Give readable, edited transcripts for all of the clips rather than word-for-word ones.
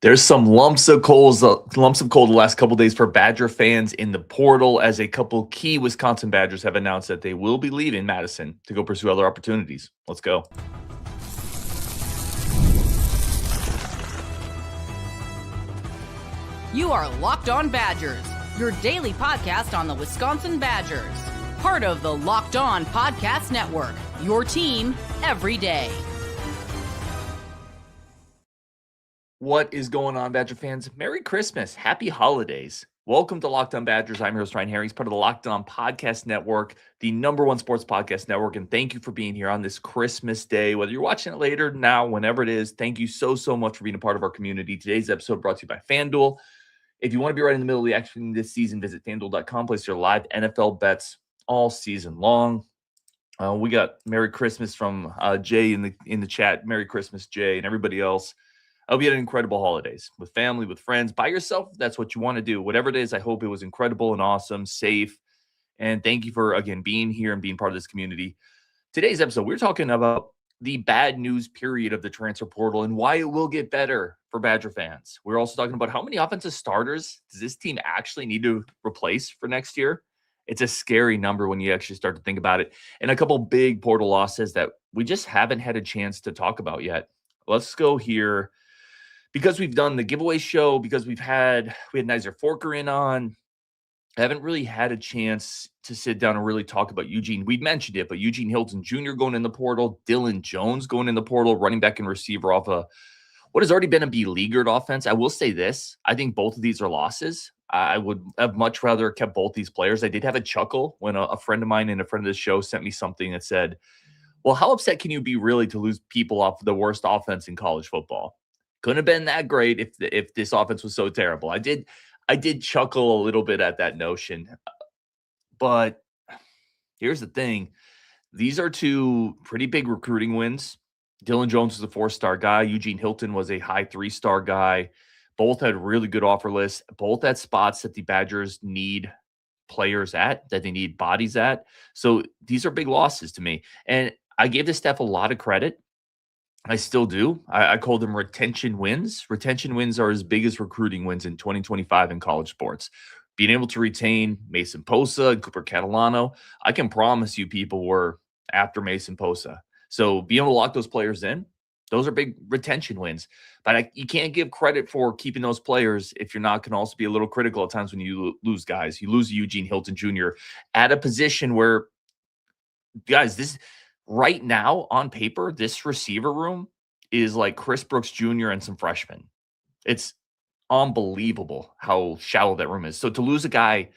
There's some lumps of coal the last couple days for Badger fans in the portal as a couple key Wisconsin Badgers have announced that they will be leaving Madison to go pursue other opportunities. Let's go. You are Locked On Badgers, your daily podcast on the Wisconsin Badgers. Part of the Locked On Podcast Network, your team every day. What is going on, Badger fans? Merry Christmas. Happy holidays. Welcome to Locked On Badgers. I'm your host, Ryan Herring, part of the Locked On Podcast Network, the #1 sports podcast network. And thank you for being here on this Christmas day. Whether you're watching it later, now, whenever it is, thank you so much for being a part of our community. Today's episode brought to you by FanDuel. If you want to be right in the middle of the action this season, visit FanDuel.com. Place your live NFL bets all season long. We got Merry Christmas from Jay in the chat. Merry Christmas, Jay, and everybody else. I hope you had incredible holidays with family, with friends, by yourself. If that's what you want to do. Whatever it is, I hope it was incredible and awesome, safe. And thank you for, again, being here and being part of this community. Today's episode, we're talking about the bad news period of the transfer portal and why it will get better for Badger fans. We're also talking about how many offensive starters does this team actually need to replace for next year? It's a scary number when you actually start to think about it. And a couple big portal losses that we just haven't had a chance to talk about yet. Let's go here. Because we've done the giveaway show, because we had Nizer Forker in on, I haven't really had a chance to sit down and really talk about Eugene. We mentioned it, but Eugene Hilton Jr. going in the portal, Dilin Jones going in the portal, running back and receiver off what has already been a beleaguered offense. I will say this. I think both of these are losses. I would have much rather kept both these players. I did have a chuckle when a friend of mine and a friend of the show sent me something that said, well, how upset can you be really to lose people off the worst offense in college football? Couldn't have been that great if this offense was so terrible. I did chuckle a little bit at that notion. But here's the thing. These are two pretty big recruiting wins. Dilin Jones was a 4-star guy. Eugene Hilton was a high 3-star guy. Both had really good offer lists. Both at spots that the Badgers need players at, that they need bodies at. So these are big losses to me. And I gave the staff a lot of credit. I still do. I call them retention wins. Retention wins are as big as recruiting wins in 2025 in college sports. Being able to retain Mason Posa and Cooper Catalano, I can promise you people were after Mason Posa. So being able to lock those players in, those are big retention wins. But you can't give credit for keeping those players if you're not going to also be a little critical at times when you lose guys. You lose Eugene Hilton Jr. at a position where, guys, this – right now, on paper, this receiver room is like Chris Brooks Jr. and some freshmen. It's unbelievable how shallow that room is. So to lose a guy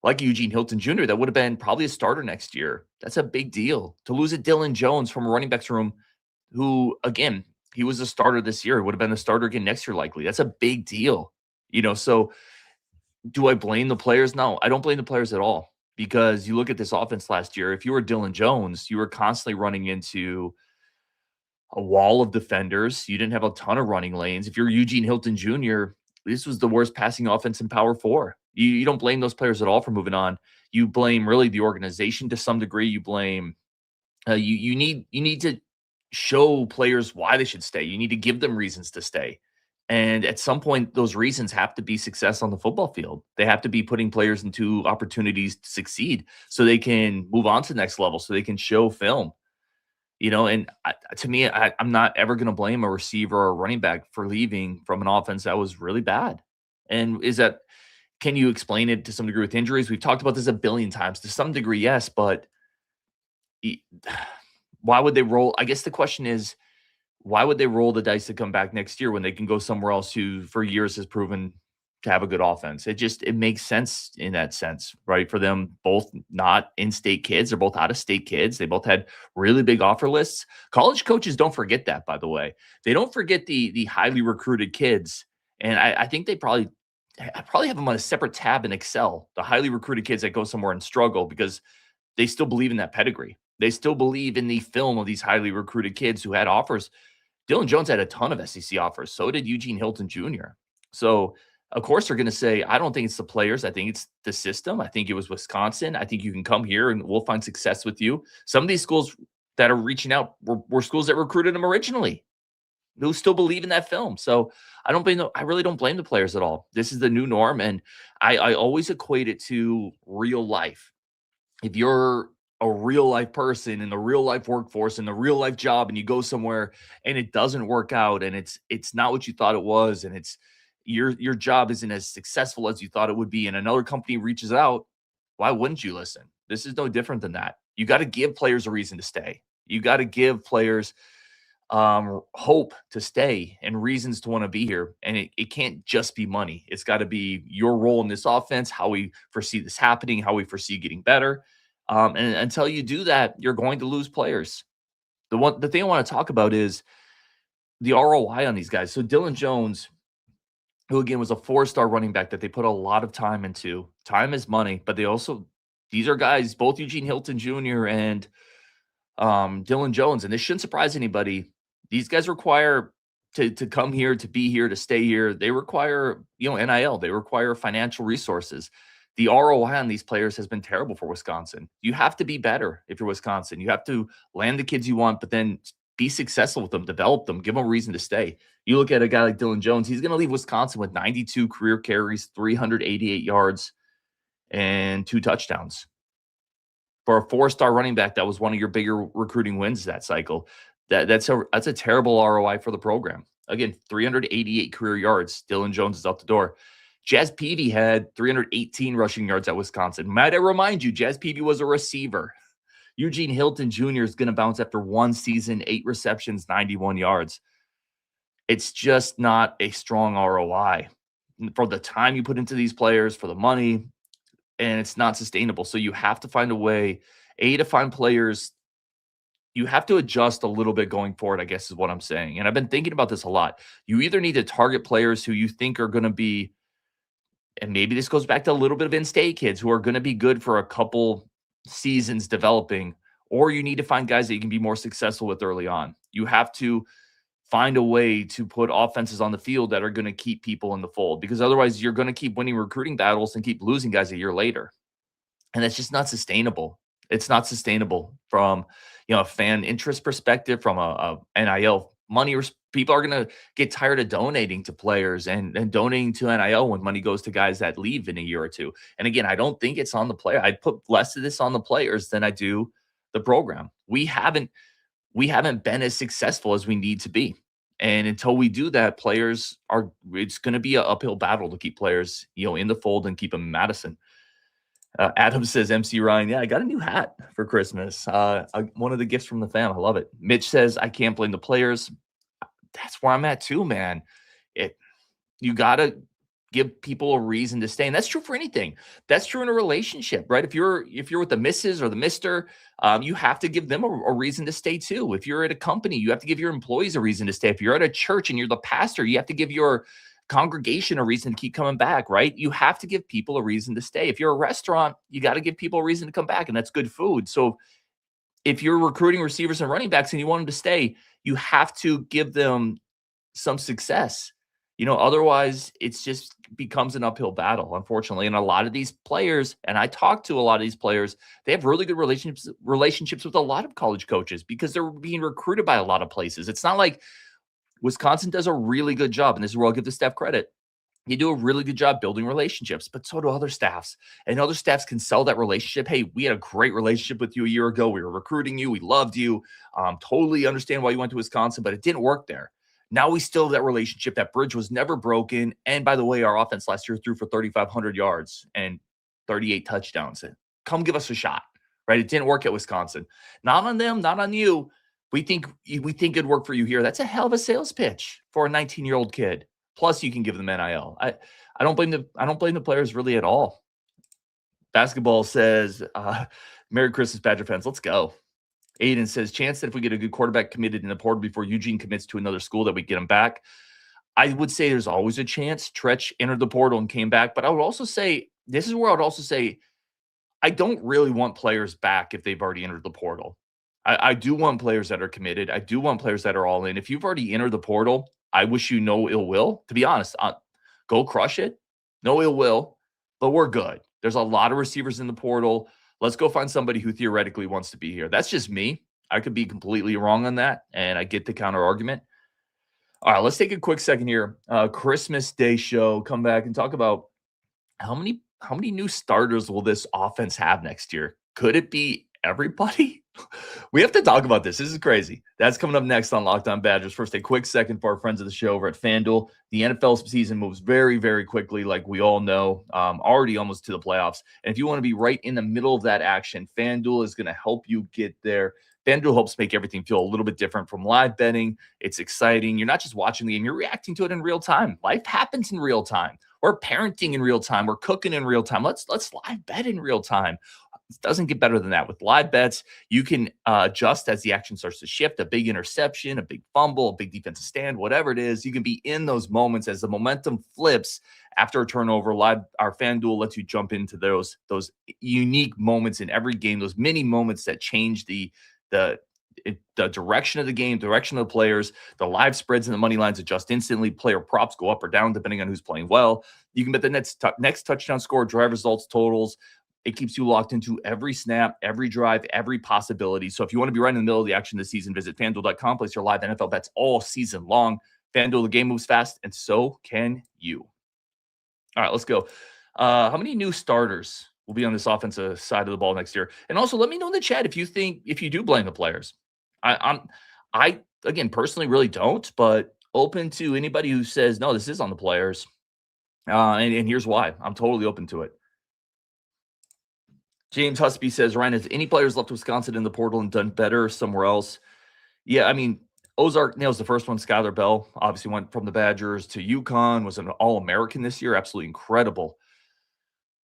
like Eugene Hilton Jr. that would have been probably a starter next year, that's a big deal. To lose a Dilin Jones from a running backs room who, again, he was a starter this year, would have been a starter again next year likely. That's a big deal. So do I blame the players? No, I don't blame the players at all. Because you look at this offense last year, if you were Dilin Jones, you were constantly running into a wall of defenders. You didn't have a ton of running lanes. If you're Eugene Hilton Jr., this was the worst passing offense in Power 4. You don't blame those players at all for moving on. You blame really the organization to some degree. You blame you need to show players why they should stay. You need to give them reasons to stay. And at some point, those reasons have to be success on the football field. They have to be putting players into opportunities to succeed so they can move on to the next level, so they can show film. And to me, I'm not ever going to blame a receiver or a running back for leaving from an offense that was really bad. And can you explain it to some degree with injuries? We've talked about this a billion times. To some degree, yes, but why would they roll? I guess the question is, why would they roll the dice to come back next year when they can go somewhere else who for years has proven to have a good offense? It makes sense in that sense, right? For them, both not in-state kids. They're both out-of-state kids. They both had really big offer lists. College coaches don't forget that, by the way. They don't forget the highly recruited kids. And I think I probably have them on a separate tab in Excel, the highly recruited kids that go somewhere and struggle because they still believe in that pedigree. They still believe in the film of these highly recruited kids who had offers. Dilin Jones had a ton of SEC offers. So did Eugene Hilton Jr. So, of course, they're going to say, I don't think it's the players. I think it's the system. I think it was Wisconsin. I think you can come here and we'll find success with you. Some of these schools that are reaching out were schools that recruited him originally. who still believe in that film. So I really don't blame the players at all. This is the new norm. And I always equate it to real life. If you're a real life person in the real life workforce in the real life job and you go somewhere and it doesn't work out and it's not what you thought it was and it's your job isn't as successful as you thought it would be and another company reaches out, why wouldn't you listen? This is no different than that. You got to give players a reason to stay. You got to give players hope to stay and reasons to want to be here. And it can't just be money. It's got to be your role in this offense, how we foresee this happening, how we foresee getting better. And until you do that, you're going to lose players. The thing I want to talk about is the ROI on these guys. So Dylan Jones, who again was a 4-star running back that they put a lot of time into. Time is money, but these are guys, both Eugene Hilton Jr. and Dylan Jones, and this shouldn't surprise anybody. These guys require to come here, to be here, to stay here. They require, NIL. They require financial resources. The ROI on these players has been terrible for Wisconsin. You have to be better if you're Wisconsin. You have to land the kids you want, but then be successful with them, develop them, give them a reason to stay. You look at a guy like Dylan Jones, he's going to leave Wisconsin with 92 career carries, 388 yards, and 2 touchdowns. For a 4-star running back, that was one of your bigger recruiting wins that cycle. That's a terrible ROI for the program. Again, 388 career yards. Dylan Jones is out the door. Jazz Peavy had 318 rushing yards at Wisconsin. Might I remind you, Jazz Peavy was a receiver. Eugene Hilton Jr. is going to bounce after 1 season, 8 receptions, 91 yards. It's just not a strong ROI for the time you put into these players, for the money, and it's not sustainable. So you have to find a way, to find players. You have to adjust a little bit going forward, I guess is what I'm saying. And I've been thinking about this a lot. You either need to target players who you think are going to be, and maybe this goes back to a little bit of in-state kids who are going to be good for a couple seasons developing, or you need to find guys that you can be more successful with early on. You have to find a way to put offenses on the field that are going to keep people in the fold, because otherwise you're going to keep winning recruiting battles and keep losing guys a year later. And that's just not sustainable. It's not sustainable from, a fan interest perspective, from a NIL money. People are going to get tired of donating to players and donating to NIL when money goes to guys that leave in a year or two. And again, I don't think it's on the player. I'd put less of this on the players than I do the program. We haven't been as successful as we need to be. And until we do that, it's going to be an uphill battle to keep players, in the fold and keep them in Madison. Adam says, MC Ryan, yeah, I got a new hat for Christmas. One of the gifts from the fam. I love it. Mitch says, I can't blame the players. That's where I'm at too, man. You got to give people a reason to stay. And that's true for anything. That's true in a relationship, right? If you're with the missus or the mister, you have to give them a reason to stay too. If you're at a company, you have to give your employees a reason to stay. If you're at a church and you're the pastor, you have to give your congregation a reason to keep coming back, right? You have to give people a reason to stay. If you're a restaurant, you got to give people a reason to come back, and that's good food. So if you're recruiting receivers and running backs and you want them to stay, you have to give them some success. Otherwise it's just becomes an uphill battle, unfortunately. And a lot of these players, and I talk to a lot of these players, they have really good relationships with a lot of college coaches because they're being recruited by a lot of places. It's not like Wisconsin does a really good job, and this is where I'll give the staff credit. You do a really good job building relationships, but so do other staffs. And other staffs can sell that relationship. Hey, we had a great relationship with you a year ago. We were recruiting you. We loved you. Totally understand why you went to Wisconsin, but it didn't work there. Now we still have that relationship. That bridge was never broken. And by the way, our offense last year threw for 3,500 yards and 38 touchdowns. Come give us a shot, right? It didn't work at Wisconsin. Not on them, not on you. We think it'd work for you here. That's a hell of a sales pitch for a 19-year-old kid. Plus, you can give them NIL. I don't blame the players really at all. Basketball says, Merry Christmas, Badger fans. Let's go. Aiden says, chance that if we get a good quarterback committed in the portal before Eugene commits to another school that we get him back. I would say there's always a chance. Tretch entered the portal and came back. But I would also say, I don't really want players back if they've already entered the portal. I do want players that are committed. I do want players that are all in. If you've already entered the portal, I wish you no ill will. To be honest, go crush it. No ill will, but we're good. There's a lot of receivers in the portal. Let's go find somebody who theoretically wants to be here. That's just me. I could be completely wrong on that, and I get the counter argument. All right, let's take a quick second here. Christmas Day show. Come back and talk about how many new starters will this offense have next year? Could it be everybody? We have to talk about this. This is crazy. That's coming up next on Locked On Badgers. First, a quick second for our friends of the show over at FanDuel. The NFL season moves very, very quickly, like we all know, already almost to the playoffs. And if you want to be right in the middle of that action, FanDuel is going to help you get there. FanDuel helps make everything feel a little bit different from live betting. It's exciting. You're not just watching the game, you're reacting to it in real time. Life happens in real time. We're parenting in real time. We're cooking in real time. Let's live bet in real time. It doesn't get better than that. With live bets, you can adjust as the action starts to shift. A big interception, a big fumble, a big defensive stand, whatever it is. You can be in those moments as the momentum flips after a turnover. Our FanDuel lets you jump into those unique moments in every game, those mini moments that change the direction of the game, direction of the players. The live spreads and the money lines adjust instantly. Player props go up or down depending on who's playing well. You can bet the next touchdown score, drive results, totals. It keeps you locked into every snap, every drive, every possibility. So if you want to be right in the middle of the action this season, visit FanDuel.com. Place your live NFL bets all season long. FanDuel, the game moves fast, and so can you. All right, let's go. How many new starters will be on this offensive side of the ball next year? And also, let me know in the chat if you do blame the players. I again personally really don't, but open to anybody who says no, this is on the players. And here's why. I'm totally open to it. James Husby says, Ryan, has any players left Wisconsin in the portal and done better somewhere else? Yeah, I mean, Ozark nails the first one. Skylar Bell obviously went from the Badgers to UConn, was an All-American this year. Absolutely incredible.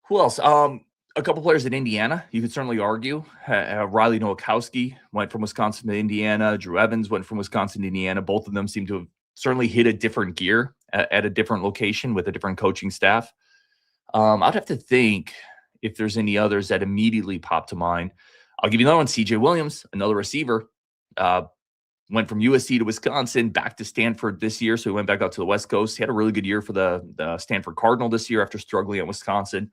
Who else? A couple players in Indiana, you could certainly argue. Riley Nowakowski went from Wisconsin to Indiana. Drew Evans went from Wisconsin to Indiana. Both of them seem to have certainly hit a different gear at a different location with a different coaching staff. I'd have to think if there's any others that immediately pop to mind. I'll give you another one. CJ Williams, another receiver, went from USC to Wisconsin, back to Stanford this year. So he went back out to the West Coast. He had a really good year for the Stanford Cardinal this year after struggling at Wisconsin.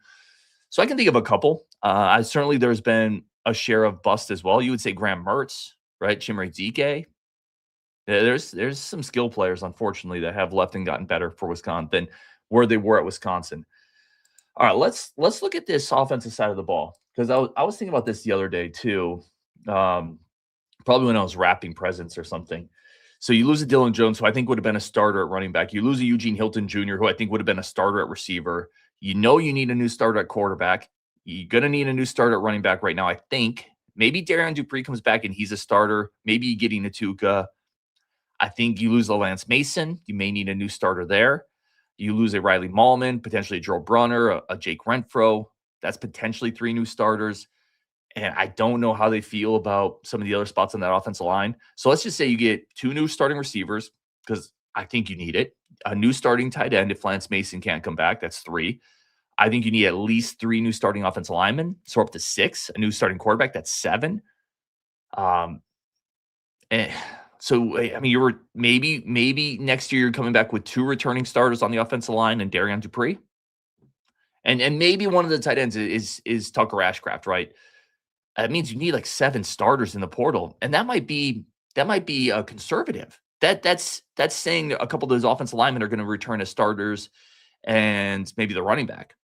So I can think of a couple. Certainly there's been a share of bust as well. You would say Graham Mertz, right? Chimere Dike. There's some skill players, unfortunately, that have left and gotten better for Wisconsin than where they were at Wisconsin. All right, let's look at this offensive side of the ball, because I was thinking about this the other day too, probably when I was wrapping presents or something. So you lose a Dilin Jones, who I think would have been a starter at running back. You lose a Eugene Hilton Jr., who I think would have been a starter at receiver. You know you need a new starter at quarterback. You're going to need a new starter at running back right now, I think. Maybe Darian Dupree comes back and he's a starter. Maybe you get Natuka. I think you lose a Lance Mason. You may need a new starter there. You lose a Riley Mahlman, potentially a Joe Brunner, a Jake Renfro. That's potentially 3 new starters. And I don't know how they feel about some of the other spots on that offensive line. So let's just say you get 2 new starting receivers, because I think you need it. A new starting tight end if Lance Mason can't come back. That's 3. I think you need at least 3 new starting offensive linemen. So up to 6. A new starting quarterback. That's 7. So, I mean, you were maybe next year you're coming back with 2 returning starters on the offensive line and Darian Dupree. And maybe one of the tight ends is Tucker Ashcraft, right? That means you need like 7 starters in the portal. And that might be conservative. That's saying a couple of those offensive linemen are going to return as starters and maybe the running back.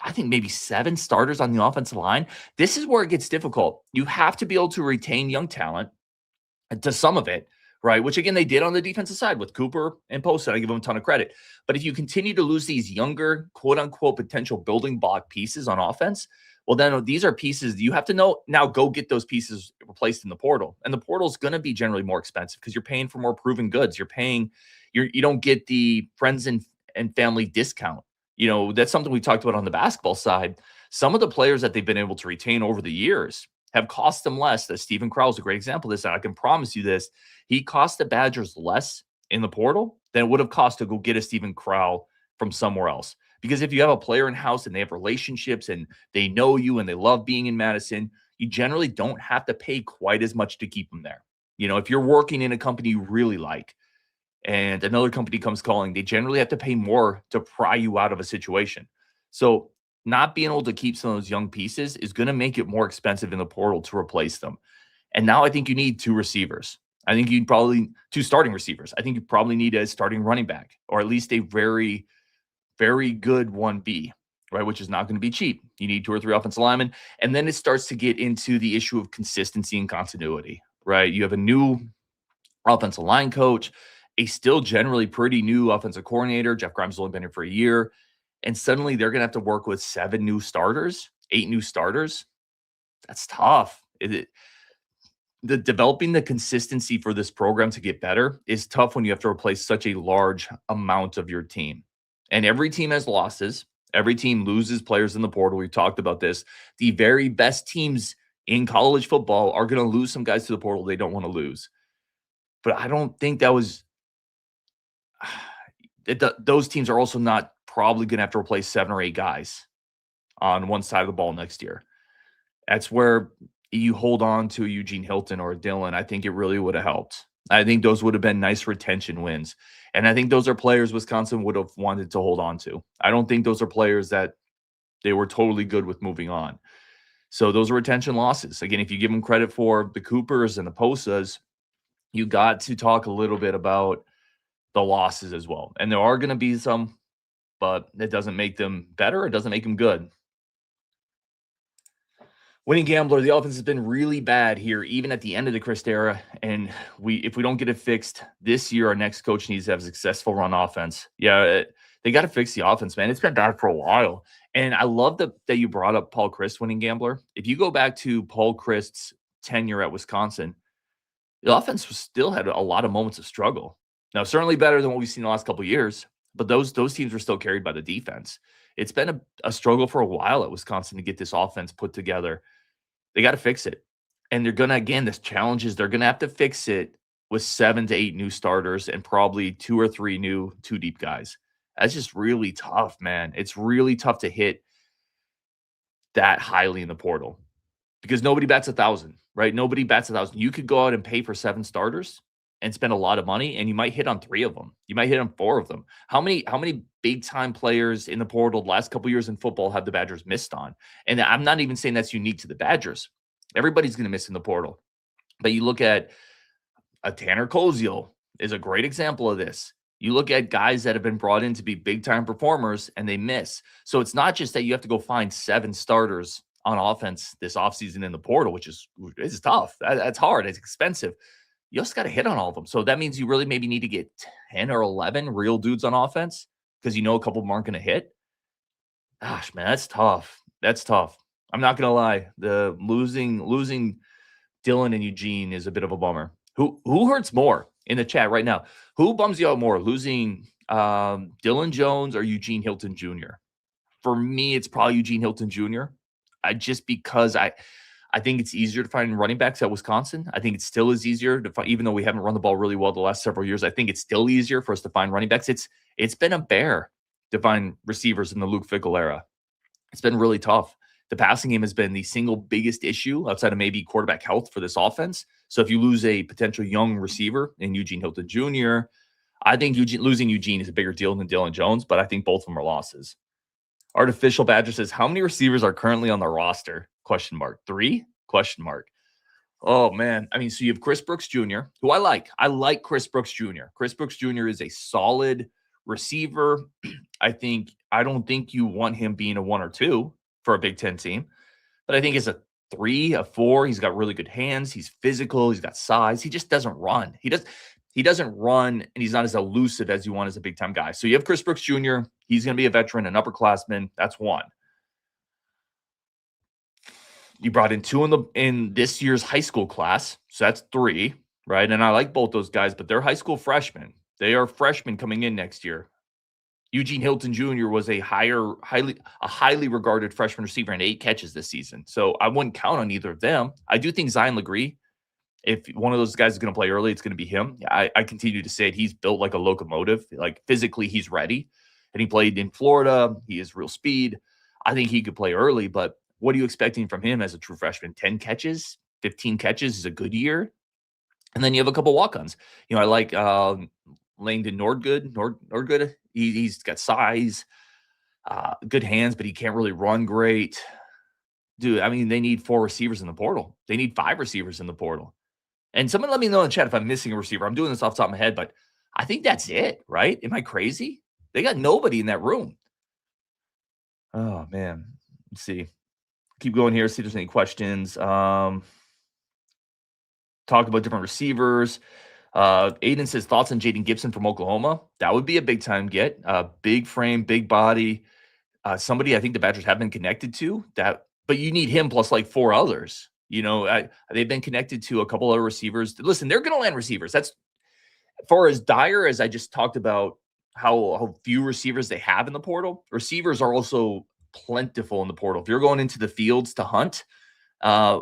I think maybe 7 starters on the offensive line. This is where it gets difficult. You have to be able to retain young talent to some of it, right? Which, again, they did on the defensive side with Cooper and Poston. I give them a ton of credit. But if you continue to lose these younger, quote-unquote, potential building block pieces on offense, well, then these are pieces you have to now go get those pieces replaced in the portal. And the portal is going to be generally more expensive because you're paying for more proven goods. You don't get the friends and family discount. You know, that's something we talked about on the basketball side. Some of the players that they've been able to retain over the years have cost them less. Stephen Crowell is a great example of this, and I can promise you this. He cost the Badgers less in the portal than it would have cost to go get a Stephen Crowell from somewhere else. Because if you have a player in-house and they have relationships and they know you and they love being in Madison, you generally don't have to pay quite as much to keep them there. You know, if you're working in a company you really like and another company comes calling, they generally have to pay more to pry you out of a situation. So not being able to keep some of those young pieces is going to make it more expensive in the portal to replace them. And now I think you need 2 receivers. I think you'd probably 2 starting receivers. I think you probably need a starting running back, or at least a very, very good 1B, right? Which is not going to be cheap. You need 2 or 3 offensive linemen. And then it starts to get into the issue of consistency and continuity, right? You have a new offensive line coach, a still generally pretty new offensive coordinator. Jeff Grimes has only been here for a year. And suddenly they're going to have to work with 7 new starters, 8 new starters. That's tough. The developing the consistency for this program to get better is tough when you have to replace such a large amount of your team. And every team has losses. Every team loses players in the portal. We've talked about this. The very best teams in college football are going to lose some guys to the portal they don't want to lose. But I don't think that was those teams are also not probably going to have to replace 7 or 8 guys on one side of the ball next year. That's where you hold on to Eugene Hilton or Dilin. I think it really would have helped. I think those would have been nice retention wins. And I think those are players Wisconsin would have wanted to hold on to. I don't think those are players that they were totally good with moving on. So those are retention losses. Again, if you give them credit for the Coopers and the Posas, you got to talk a little bit about the losses as well. And there are going to be some, but it doesn't make them better. It doesn't make them good. Winning Gambler, the offense has been really bad here, even at the end of the Christ era. And if we don't get it fixed this year, our next coach needs to have a successful run offense. Yeah, they got to fix the offense, man. It's been bad for a while. And I love that you brought up Paul Chryst, Winning Gambler. If you go back to Paul Chryst's tenure at Wisconsin, the offense still had a lot of moments of struggle. Now, certainly better than what we've seen the last couple of years, but those teams were still carried by the defense. It's been a struggle for a while at Wisconsin to get this offense put together. They got to fix it. And they're going to, again, this challenge is they're going to have to fix it with 7 to 8 new starters and probably 2 or 3 new 2-deep guys. That's just really tough, man. It's really tough to hit that highly in the portal because nobody bats 1,000, right? Nobody bats 1,000. You could go out and pay for 7 starters and spend a lot of money, and you might hit on 3 of them. You might hit on 4 of them. How many big-time players in the portal the last couple years in football have the Badgers missed on? And I'm not even saying that's unique to the Badgers. Everybody's going to miss in the portal. But you look at a Tanner Koziel is a great example of this. You look at guys that have been brought in to be big-time performers, and they miss. So it's not just that you have to go find 7 starters on offense this offseason in the portal, which is tough. That's hard. It's expensive. You also got to hit on all of them. So that means you really maybe need to get 10 or 11 real dudes on offense because you know a couple of them aren't going to hit. Gosh, man, that's tough. That's tough. I'm not going to lie. The losing Dilin and Eugene is a bit of a bummer. Who hurts more in the chat right now? Who bums you out more, losing Dilin Jones or Eugene Hilton Jr.? For me, it's probably Eugene Hilton Jr. Because I think it's easier to find running backs at Wisconsin. I think it still is easier to find, even though we haven't run the ball really well the last several years. I think it's still easier for us to find running backs. It's been a bear to find receivers in the Luke Fickell era. It's been really tough. The passing game has been the single biggest issue outside of maybe quarterback health for this offense. So if you lose a potential young receiver in Eugene Hilton Jr., I think losing Eugene is a bigger deal than Dilin Jones, but I think both of them are losses. Artificial Badger says, how many receivers are currently on the roster? ? 3? ? Oh, man. I mean, so you have Chris Brooks Jr., who I like. I like Chris Brooks Jr. Chris Brooks Jr. is a solid receiver. I don't think you want him being a 1 or 2 for a Big Ten team, but I think as a 3, a 4, he's got really good hands. He's physical. He's got size. He just doesn't run. He doesn't run, and he's not as elusive as you want as a big-time guy. So you have Chris Brooks Jr. He's going to be a veteran, an upperclassman. That's 1. You brought in 2 in this year's high school class, so that's 3, right? And I like both those guys, but they're high school freshmen. They are freshmen coming in next year. Eugene Hilton Jr. was a highly regarded freshman receiver and 8 catches this season. So I wouldn't count on either of them. I do think Zion Legree, if one of those guys is going to play early, it's going to be him. I continue to say it. He's built like a locomotive. Like physically, he's ready. And he played in Florida. He has real speed. I think he could play early, but what are you expecting from him as a true freshman? 10 catches, 15 catches is a good year. And then you have a couple walk-ons. I like Langdon Nordgood. He's got size, good hands, but he can't really run great. Dude, I mean, they need 4 receivers in the portal. They need 5 receivers in the portal. And someone let me know in the chat if I'm missing a receiver. I'm doing this off the top of my head, but I think that's it, right? Am I crazy? They got nobody in that room. Oh, man. Let's see. Keep going here, see if there's any questions. Talk about different receivers. Aiden says, thoughts on Jaden Gibson from Oklahoma? That would be a big-time get. Big frame, big body. Somebody I think the Badgers have been connected to. But you need him plus like 4 others. They've been connected to a couple other receivers. Listen, they're going to land receivers. That's for as dire as I just talked about how few receivers they have in the portal. Receivers are also plentiful in the portal. If you're going into the fields to hunt,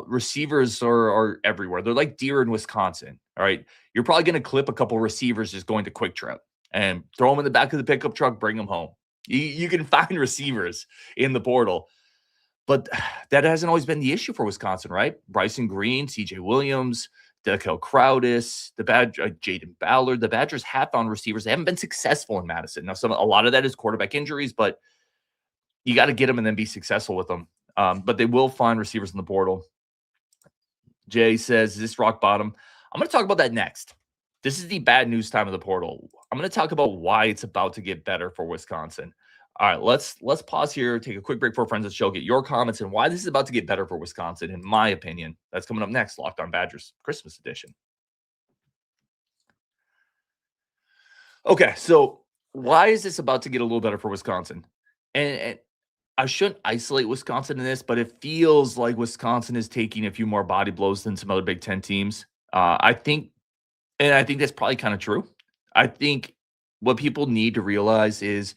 receivers are everywhere. They're like deer in Wisconsin. All right. You're probably going to clip a couple receivers just going to Quick Trip and throw them in the back of the pickup truck, bring them home. You can find receivers in the portal. But that hasn't always been the issue for Wisconsin, right? Bryson Green, CJ Williams, Dekel Crowdis, Jaden Ballard. The Badgers have found receivers. They haven't been successful in Madison. Now, a lot of that is quarterback injuries, but you got to get them and then be successful with them. But they will find receivers in the portal. Jay says, is this rock bottom? I'm going to talk about that next. This is the bad news time of the portal. I'm going to talk about why it's about to get better for Wisconsin. All right, let's pause here, take a quick break for our friends at the show, get your comments and why this is about to get better for Wisconsin, in my opinion. That's coming up next, Locked On Badgers Christmas edition. Okay, so why is this about to get a little better for Wisconsin? And I shouldn't isolate Wisconsin in this, but it feels like Wisconsin is taking a few more body blows than some other Big Ten teams. I think that's probably kind of true. I think what people need to realize is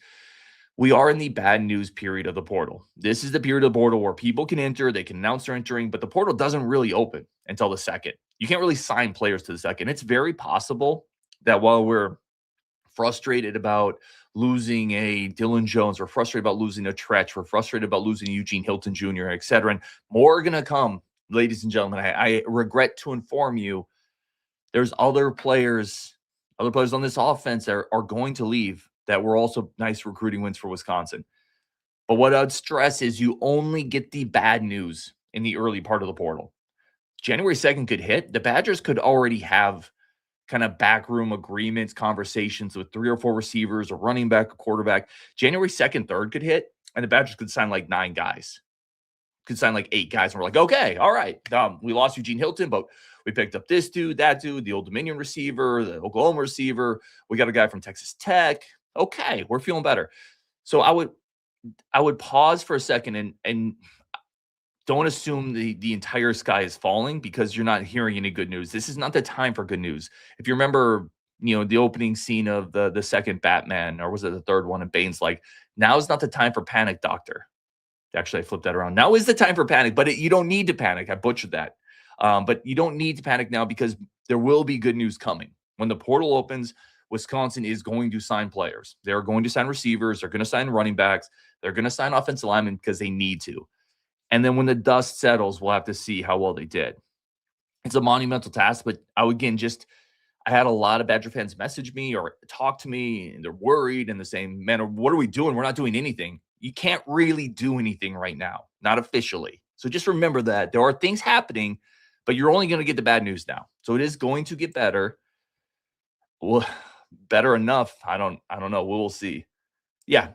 we are in the bad news period of the portal. This is the period of the portal where people can enter, they can announce they're entering, but the portal doesn't really open until the second. You can't really sign players to the second. It's very possible that while we're frustrated about losing a Dilin Jones, we're frustrated about losing a Tretch, we're frustrated about losing Eugene Hilton Jr., et cetera, and more are going to come, ladies and gentlemen. I regret to inform you, there's other players on this offense that are going to leave that were also nice recruiting wins for Wisconsin. But what I'd stress is you only get the bad news in the early part of the portal. January 2nd could hit. The Badgers could already have kind of backroom agreements, conversations with 3 or 4 receivers, a running back, a quarterback. January 2nd, 3rd could hit, and the Badgers could sign like 9 guys. Could sign like 8 guys, and we're like, okay, all right. We lost Eugene Hilton, but we picked up this dude, that dude, the Old Dominion receiver, the Oklahoma receiver. We got a guy from Texas Tech. Okay, we're feeling better. So I would pause for a second and don't assume the entire sky is falling because you're not hearing any good news. This is not the time for good news. If you remember, the opening scene of the second Batman, or was it the third one? And Bane's like, now is not the time for panic, doctor. Actually, I flipped that around. Now is the time for panic, but you don't need to panic. I butchered that. But you don't need to panic now because there will be good news coming. When the portal opens, Wisconsin is going to sign players. They're going to sign receivers. They're going to sign running backs. They're going to sign offensive linemen because they need to. And then when the dust settles, we'll have to see how well they did. It's a monumental task, but I had a lot of Badger fans message me or talk to me, and they're worried in the same manner. What are we doing? We're not doing anything. You can't really do anything right now, not officially. So just remember that there are things happening, but you're only going to get the bad news now. So it is going to get better. Well, better enough. I don't know. We'll see. Yeah.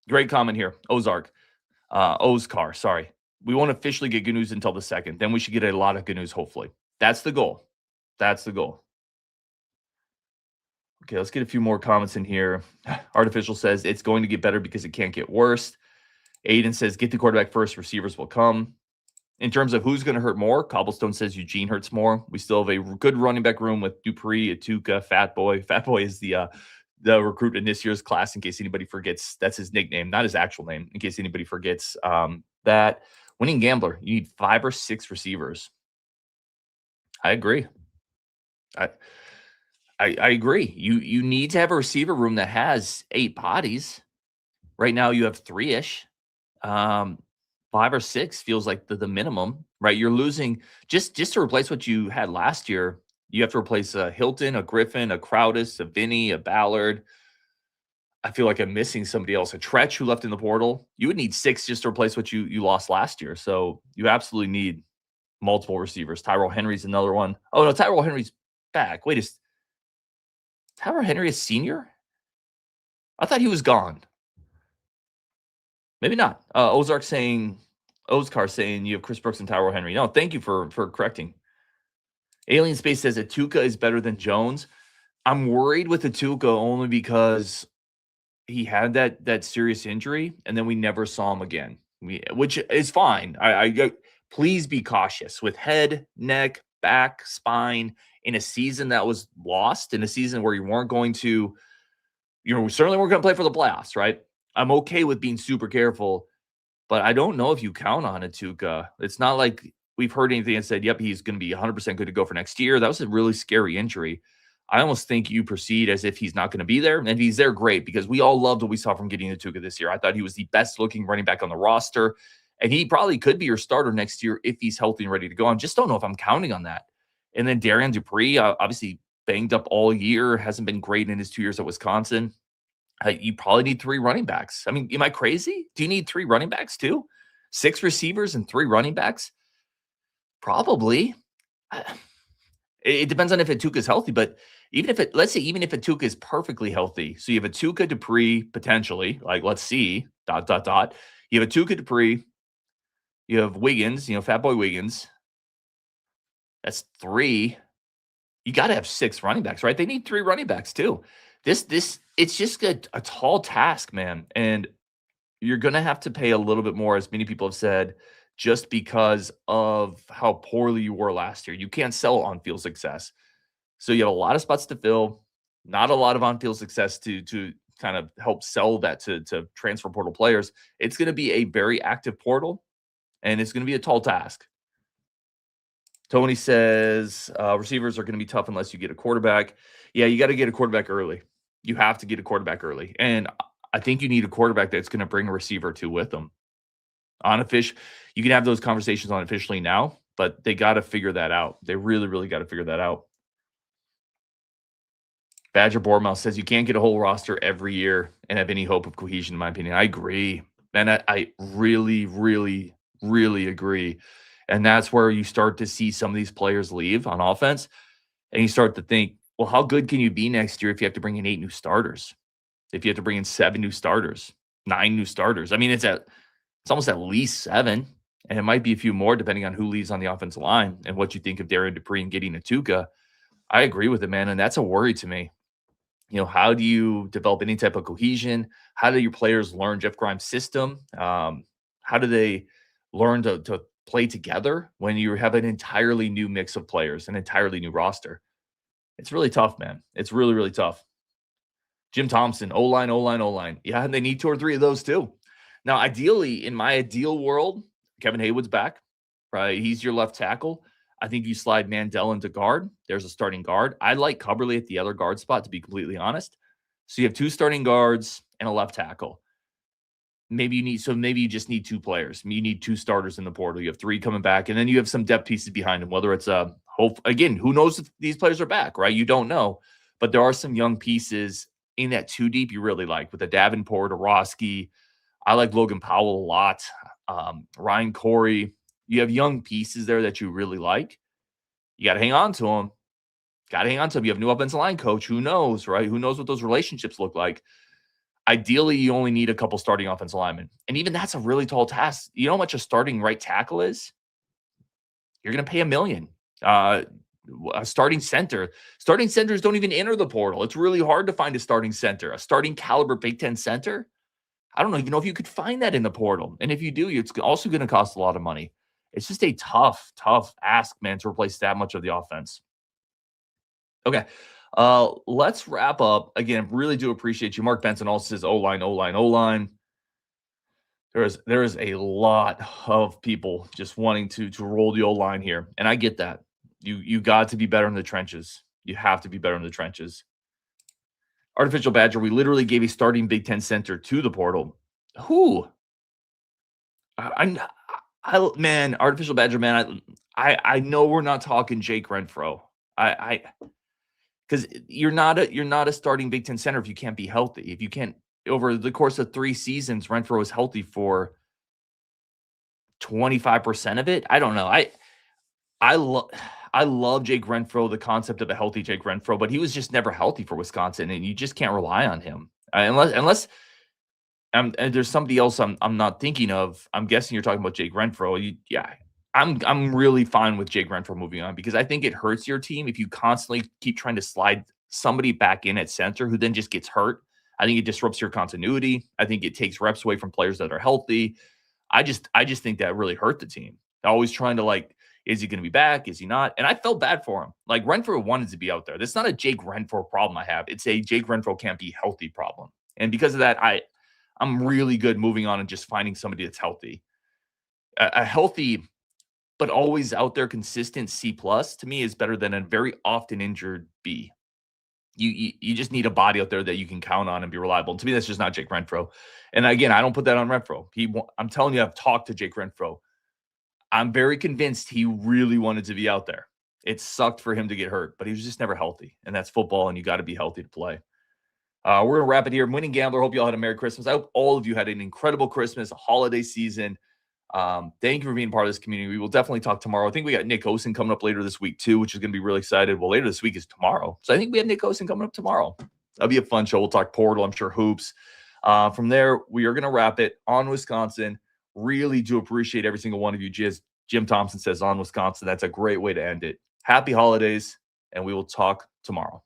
Great comment here. Ozcar, sorry. We won't officially get good news until the second. Then we should get a lot of good news, hopefully. That's the goal. Okay, let's get a few more comments in here. Artificial says it's going to get better because it can't get worse. Aiden says get the quarterback first, receivers will come. In terms of who's going to hurt more, Cobblestone says Eugene hurts more. We still have a good running back room with Dupree, Atuka, Fat Boy. Fat Boy is the recruit in this year's class, in case anybody forgets. That's his nickname, not his actual name, in case anybody forgets that. Winning Gambler, you need 5 or 6 receivers. I agree. I agree. You need to have a receiver room that has 8 bodies. Right now you have 3-ish. 5 or 6 feels like the minimum, right? You're losing just to replace what you had last year. You have to replace a Hilton, a Griffin, a Crowdis, a Vinny, a Ballard. I feel like I'm missing somebody else. A Tretch who left in the portal. You would need 6 just to replace what you lost last year. So you absolutely need multiple receivers. Tyrell Henry's another one. Oh, no, Tyrell Henry's back. Wait, is Tyrell Henry a senior? I thought he was gone. Maybe not. Oskar saying you have Chris Brooks and Tyrell Henry. No, thank you for correcting. Alien Space says Atuka is better than Jones. I'm worried with Atuka only because he had that serious injury, and then we never saw him again. Which is fine. I please be cautious with head, neck, back, spine in a season that was lost, in a season where you weren't going to, we certainly weren't going to play for the playoffs, right? I'm okay with being super careful, but I don't know if you count on Atuka. It's not like we've heard anything and said, yep, he's going to be 100% good to go for next year. That was a really scary injury. I almost think you proceed as if he's not going to be there. And if he's there, great, because we all loved what we saw from Gideon Atuka this year. I thought he was the best looking running back on the roster, and he probably could be your starter next year if he's healthy and ready to go. I just don't know if I'm counting on that. And then Darian Dupree, obviously banged up all year, hasn't been great in his 2 years at Wisconsin. You probably need 3 running backs. I mean, am I crazy? Do you need 3 running backs too? 6 receivers and 3 running backs? Probably. It depends on if Atuka is healthy, but even if Atuka is perfectly healthy, so you have Atuka, Dupree, potentially, like, let's see, ... You have Atuka, Dupree, you have Wiggins, Fatboy Wiggins. That's 3. You got to have 6 running backs, right? They need 3 running backs too. It's just a tall task, man. And you're going to have to pay a little bit more, as many people have said, just because of how poorly you were last year. You can't sell on-field success. So you have a lot of spots to fill, not a lot of on-field success to kind of help sell that to transfer portal players. It's going to be a very active portal, and it's going to be a tall task. Tony says receivers are going to be tough unless you get a quarterback. Yeah, you got to get a quarterback early. You have to get a quarterback early. And I think you need a quarterback that's going to bring a receiver or 2 with them. You can have those conversations unofficially now, but they got to figure that out. They really, really got to figure that out. Badger Bournemouth says you can't get a whole roster every year and have any hope of cohesion, in my opinion. I agree. And I really, really, really agree. And that's where you start to see some of these players leave on offense. And you start to think, well, how good can you be next year if you have to bring in 8 new starters? If you have to bring in 7 new starters, 9 new starters? I mean, it's almost at least 7. And it might be a few more depending on who leaves on the offensive line and what you think of Darian Dupree and Gideon Atuka. I agree with it, man. And that's a worry to me. How do you develop any type of cohesion? How do your players learn Jeff Grimes' system? How do they learn to play together when you have an entirely new mix of players, an entirely new roster? It's really tough, man. It's really, really tough. Jim Thompson, O-line, O-line, O-line. Yeah, and they need 2 or 3 of those too. Now, ideally, in my ideal world, Kevin Haywood's back, right? He's your left tackle. I think you slide Mandel into guard. There's a starting guard. I like Cubberley at the other guard spot, to be completely honest. So you have 2 starting guards and a left tackle. Maybe you just need 2 players. You need 2 starters in the portal. You have 3 coming back, and then you have some depth pieces behind them, whether it's hope. Again, who knows if these players are back, right? You don't know. But there are some young pieces in that 2 deep you really like, with a Davenport, a Roski. I like Logan Powell a lot. Ryan Corey. You have young pieces there that you really like. You got to hang on to them. You have a new offensive line coach. Who knows, right? Who knows what those relationships look like? Ideally, you only need a couple starting offensive linemen. And even that's a really tall task. You know how much a starting right tackle is? You're going to pay $1 million. A starting center. Starting centers don't even enter the portal. It's really hard to find a starting center. A starting caliber Big Ten center? I don't even know if you could find that in the portal. And if you do, it's also going to cost a lot of money. It's just a tough ask, man, to replace that much of the offense. Okay, let's wrap up. Again, really do appreciate you. Mark Benson also says O-line, O-line, O-line. There is a lot of people just wanting to roll the O-line here, and I get that. You got to be better in the trenches. You have to be better in the trenches. Artificial Badger, we literally gave a starting Big Ten center to the portal. Who? Man, Artificial Badger, man, I know we're not talking Jake Renfro. Because you're not a starting Big Ten center if you can't be healthy. If you can't, over the course of 3 seasons, Renfro was healthy for 25% of it. I don't know. I love I love Jake Renfro, the concept of a healthy Jake Renfro, but he was just never healthy for Wisconsin, and you just can't rely on him. Unless and there's somebody else I'm not thinking of. I'm guessing you're talking about Jake Renfro. Yeah, I'm really fine with Jake Renfro moving on because I think it hurts your team if you constantly keep trying to slide somebody back in at center who then just gets hurt. I think it disrupts your continuity. I think it takes reps away from players that are healthy. I just think that really hurt the team. Always trying to like, is he going to be back? Is he not? And I felt bad for him. Like Renfro wanted to be out there. That's not a Jake Renfro problem I have. It's a Jake Renfro can't be healthy problem. And because of that, I'm really good moving on and just finding somebody that's healthy. A healthy, but always out there consistent C plus to me is better than a very often injured B. You just need a body out there that you can count on and be reliable. And to me, that's just not Jake Renfro. And again, I don't put that on Renfro. I'm telling you, I've talked to Jake Renfro. I'm very convinced he really wanted to be out there. It sucked for him to get hurt, but he was just never healthy. And that's football, and you got to be healthy to play. We're going to wrap it here. Winning Gambler, hope you all had a Merry Christmas. I hope all of you had an incredible Christmas, a holiday season. Thank you for being part of this community. We will definitely talk tomorrow. I think we got Nick Osen coming up later this week too, which is going to be really excited. Well, later this week is tomorrow. So I think we have Nick Osen coming up tomorrow. That'll be a fun show. We'll talk portal, I'm sure hoops. From there, we are going to wrap it on Wisconsin. Really do appreciate every single one of you. Jim Thompson says on Wisconsin. That's a great way to end it. Happy holidays, and we will talk tomorrow.